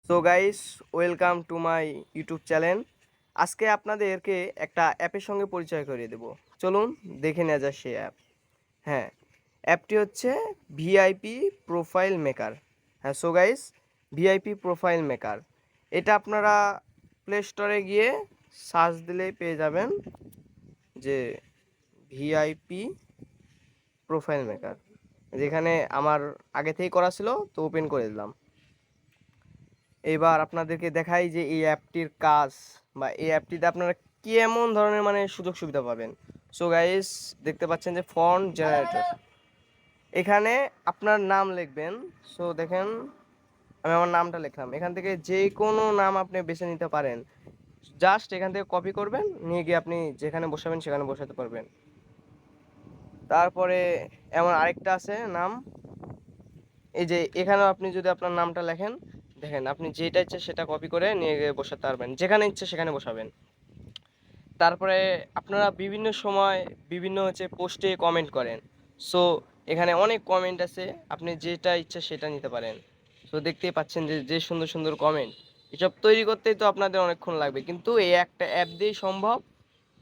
So guys, welcome to my YouTube channel. আজকে আপনাদেরকে একটা অ্যাপের সঙ্গে পরিচয় করিয়ে দেব। চলুন দেখে নেওয়া যায় সেই অ্যাপ। হ্যাঁ, অ্যাপটি হচ্ছে ভিআইপি প্রোফাইল মেকার। হ্যাঁ, so guys, VIP profile maker এটা আপনারা প্লে স্টোরে গিয়ে সার্চ দিলেই পেয়ে যাবেন যে ভিআইপি প্রোফাইল মেকার, যেখানে আমার আগে থেকেই করা ছিল, তো ওপেন করে দিলাম। এবার আপনাদেরকে দেখাই যে এই অ্যাপটির কাজ বা এই অ্যাপটিতে আপনারা কেমন ধরনের সুযোগ সুবিধা পাবেন। সো গাইস, দেখতে পাচ্ছেন যে ফন্ট জেনারেটর, এখানে আপনার নাম লিখবেন। সো দেখেন, আমি আমার নামটা লিখলাম। এখান থেকে যে কোনো নাম আপনি বেছে নিতে পারেন। জাস্ট এখান থেকে কপি করবেন, নিয়ে গিয়ে আপনি যেখানে বসাবেন সেখানে বসাতে পারবেন। তারপরে এমন আরেকটা আছে নাম, এই যে এখানেও আপনি যদি আপনার নামটা লেখেন, দেখেন আপনি যেটা ইচ্ছে সেটা কপি করে নিয়ে গিয়ে বসাতে পারবেন, যেখানে ইচ্ছে সেখানে বসাবেন। তারপরে আপনারা বিভিন্ন সময় বিভিন্ন পোস্টে কমেন্ট করেন। সো এখানে অনেক কমেন্ট আছে, আপনি যেটা ইচ্ছা সেটা নিতে পারেন। সো দেখতেই পাচ্ছেন যে যে সুন্দর সুন্দর কমেন্ট, এসব তৈরি করতেই তো আপনাদের অনেকক্ষণ লাগবে, কিন্তু এই একটা অ্যাপ দিয়েই সম্ভব।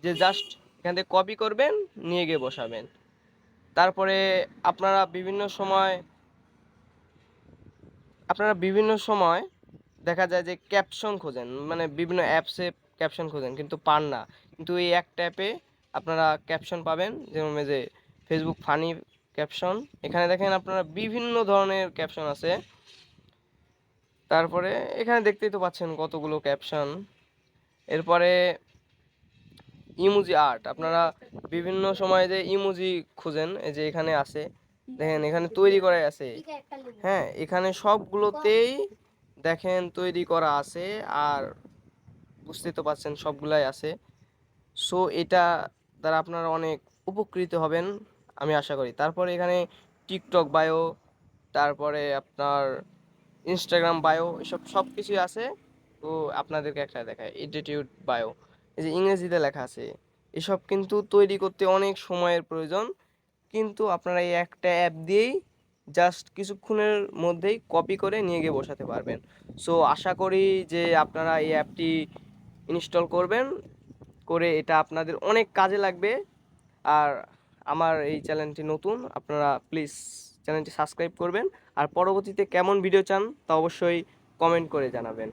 যে জাস্ট এখান থেকে কপি করবেন, নিয়ে গিয়ে বসাবেন। তারপরে আপনারা বিভিন্ন সময় দেখা যায় যে ক্যাপশন খোঁজেন, বিভিন্ন অ্যাপসে ক্যাপশন খোঁজেন কিন্তু পান না। কিন্তু এই একটা অ্যাপে আপনারা ক্যাপশন পাবেন, যেমন এই যে ফেসবুক ফানি ক্যাপশন। এখানে দেখেন আপনারা বিভিন্ন ধরনের ক্যাপশন আছে। তারপরে এখানে দেখতেই তো পাচ্ছেন কতগুলো ক্যাপশন। এরপরে ইমোজি আর্ট, আপনারা বিভিন্ন সময় যে ইমোজি খুঁজেন, এই যে এখানে আছে, দেখেন এখানে তৈরি করা আছে। হ্যাঁ, এখানে সবগুলোতেই দেখেন তৈরি করা আছে, আর বুঝতেই তো পারছেন সবগুলাই আছে। সো এটা দ্বারা আপনারা অনেক উপকৃত হবেন আমি আশা করি। তারপরে এখানে টিকটক বায়ো, তারপরে আপনার ইনস্টাগ্রাম বায়ো, এসব সব কিছুই আছে। তো আপনাদেরকে একটা দেখায় এটিটিউড বায়ো, এই যে ইংরেজিতে লেখা আছে। এসব কিন্তু তৈরি করতে অনেক সময়ের প্রয়োজন, কিন্তু আপনারা এই একটা অ্যাপ দিয়েই জাস্ট কিছুক্ষণের মধ্যেই কপি করে নিয়ে গিয়ে বসাতে পারবেন। সো আশা করি যে আপনারা এই অ্যাপটি ইনস্টল করবেন, করে এটা আপনাদের অনেক কাজে লাগবে। আর আমার এই চ্যানেলটি নতুন, আপনারা প্লিজ চ্যানেলটি সাবস্ক্রাইব করবেন। আর পরবর্তীতে কেমন ভিডিও চান তা অবশ্যই কমেন্ট করে জানাবেন।